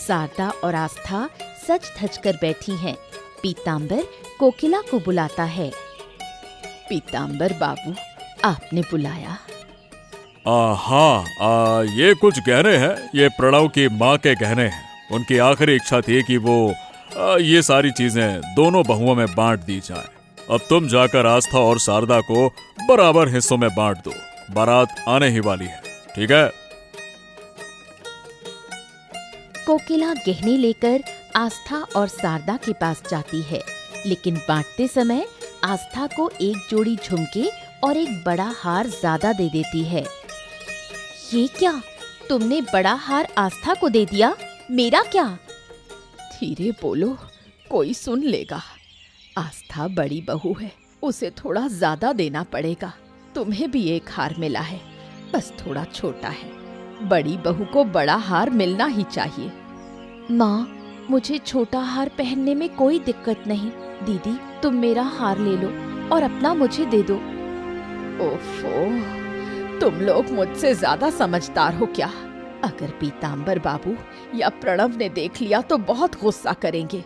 शारदा और आस्था सज धज कर बैठी हैं। पीताम्बर कोकिला को बुलाता है। पीताम्बर बाबू, आपने बुलाया? हाँ, ये कुछ गहने हैं। ये प्रणव की माँ के गहने हैं। उनकी आखिरी इच्छा थी कि वो ये सारी चीजें दोनों बहुओं में बांट दी जाए। अब तुम जाकर आस्था और शारदा को बराबर हिस्सों में बांट दो। बारात आने ही वाली है, ठीक है? कोकिला गहने लेकर आस्था और शारदा के पास जाती है, लेकिन बांटते समय आस्था को एक जोड़ी झुमके और एक बड़ा हार ज्यादा दे देती है। ये क्या, तुमने बड़ा हार आस्था को दे दिया, मेरा क्या? धीरे बोलो, कोई सुन लेगा। आस्था बड़ी बहू है, उसे थोड़ा ज्यादा देना पड़ेगा। तुम्हें भी एक हार मिला है, बस थोड़ा छोटा है। बड़ी बहू को बड़ा हार मिलना ही चाहिए। माँ, मुझे छोटा हार पहनने में कोई दिक्कत नहीं। दीदी, तुम मेरा हार ले लो और अपना मुझे दे दो। ओफो, तुम लोग मुझसे ज्यादा समझदार हो क्या? अगर पीताम्बर बाबू या प्रणव ने देख लिया तो बहुत गुस्सा करेंगे।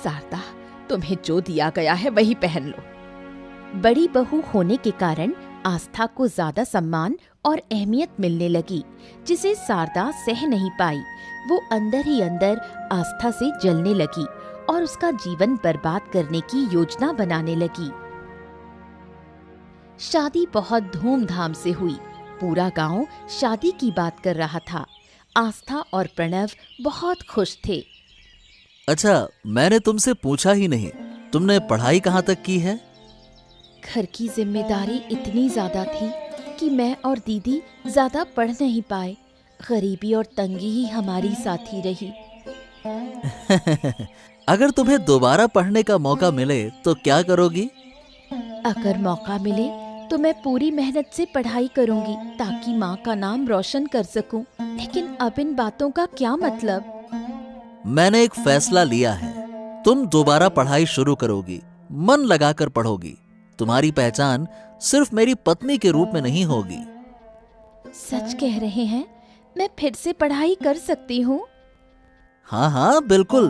शारदा, तुम्हें जो दिया गया है वही पहन लो। बड़ी बहू होने के कारण आस्था को ज्यादा सम्मान और अहमियत मिलने लगी, जिसे शारदा सह नहीं पाई। वो अंदर ही अंदर आस्था से जलने लगी और उसका जीवन बर्बाद करने की योजना बनाने लगी। शादी बहुत धूमधाम से हुई। पूरा गांव शादी की बात कर रहा था। आस्था और प्रणव बहुत खुश थे। अच्छा, मैंने तुमसे पूछा ही नहीं, तुमने पढ़ाई कहाँ तक की है? घर की जिम्मेदारी इतनी ज्यादा थी कि मैं और दीदी ज्यादा पढ़ नहीं पाए। गरीबी और तंगी ही हमारी साथी रही। अगर तुम्हें दोबारा पढ़ने का मौका मिले तो क्या करोगी? अगर मौका मिले तो मैं पूरी मेहनत से पढ़ाई करूंगी ताकि माँ का नाम रोशन कर सकूं। लेकिन अब इन बातों का क्या मतलब? मैंने एक फैसला लिया है। तुम दोबारा पढ़ाई शुरू करोगी, मन लगाकर पढ़ोगी। तुम्हारी पहचान सिर्फ मेरी पत्नी के रूप में नहीं होगी। सच कह रहे हैं? मैं फिर से पढ़ाई कर सकती हूँ? हाँ हाँ, बिल्कुल।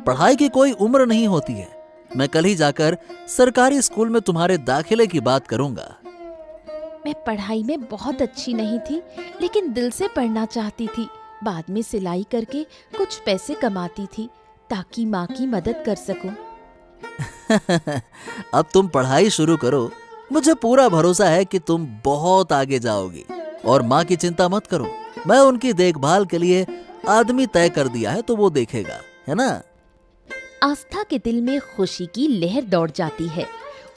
पढ़ाई की कोई उम्र नहीं होती है। मैं कल ही जाकर सरकारी स्कूल में तुम्हारे दाखिले की बात करूंगा। मैं पढ़ाई में बहुत अच्छी नहीं थी, लेकिन दिल से पढ़ना चाहती थी। बाद में सिलाई करके कुछ पैसे कमाती थी ताकि माँ की मदद कर सकूं। अब तुम पढ़ाई शुरू करो। मुझे पूरा भरोसा है कि तुम बहुत आगे जाओगी। और माँ की चिंता मत करो, मैं उनकी देखभाल के लिए आदमी तय कर दिया है, तो वो देखेगा, है ना? आस्था के दिल में खुशी की लहर दौड़ जाती है।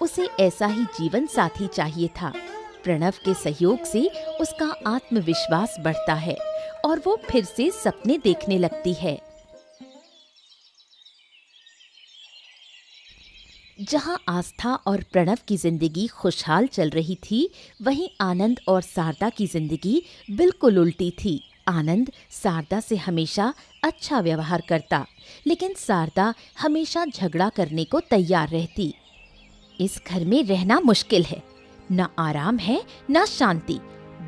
उसे ऐसा ही जीवन साथी चाहिए था। प्रणव के सहयोग से उसका आत्मविश्वास बढ़ता है और वो फिर से सपने देखने लगती है। जहां आस्था और प्रणव की जिंदगी खुशहाल चल रही थी, वहीं आनंद और शारदा की जिंदगी बिल्कुल उल्टी थी। आनंद शारदा से हमेशा अच्छा व्यवहार करता, लेकिन शारदा हमेशा झगड़ा करने को तैयार रहती। इस घर में रहना मुश्किल है, न आराम है न शांति।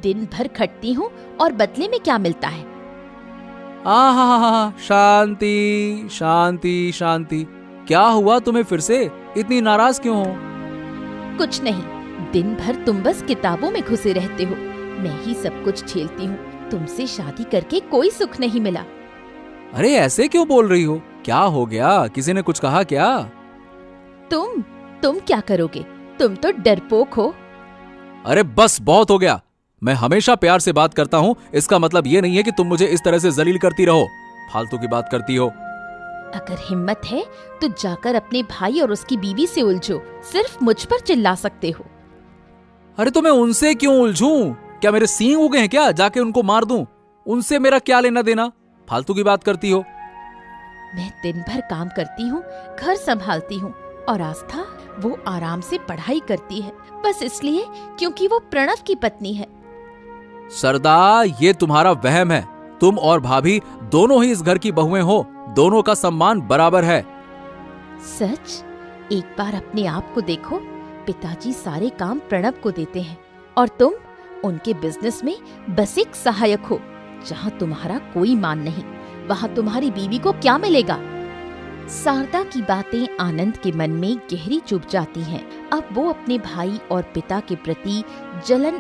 दिन भर खटती हूँ और बदले में क्या मिलता है? शांति शांति शांति। क्या हुआ तुम्हें? फिर से इतनी नाराज क्यों हो? कुछ नहीं, दिन भर तुम बस किताबों में घुसे रहते हो। मैं ही सब कुछ झेलती हूँ। तुमसे शादी करके कोई सुख नहीं मिला। अरे ऐसे क्यों बोल रही हो? क्या हो गया? किसी ने कुछ कहा क्या? तुम क्या करोगे? तुम तो डरपोक हो। अरे बस, बहुत हो गया। मैं हमेशा प्यार से बात करता हूँ, इसका मतलब ये नहीं है कि तुम मुझे इस तरह से जलील करती रहो। फालतू की बात करती हो। अगर हिम्मत है तो जाकर अपने भाई और उसकी बीवी से उलझो। सिर्फ मुझ पर चिल्ला सकते हो। अरे तो मैं उनसे क्यों उलझूं? क्या मेरे सींग उगे हैं क्या? जाके उनको मार दूं? उनसे मेरा क्या लेना देना? फालतू की बात करती हो। मैं दिन भर काम करती हूँ, घर संभालती हूँ, और आस्था वो आराम से पढ़ाई करती है, बस इसलिए क्योंकि वो प्रणव की पत्नी है। सरदा, ये तुम्हारा वहम है। तुम और भाभी दोनों ही इस घर की बहुएं हो। दोनों का सम्मान बराबर है। सच? एक बार अपने आप को देखो। पिताजी सारे काम प्रणव को देते हैं और तुम उनके बिजनेस में बस एक सहायक हो, जहाँ तुम्हारा कोई मान नहीं। वहाँ तुम्हारी बीवी को क्या मिलेगा? शारदा की बातें आनंद के मन में गहरी चुभ जाती हैं। अब वो अपने भाई और पिता के प्रति जलन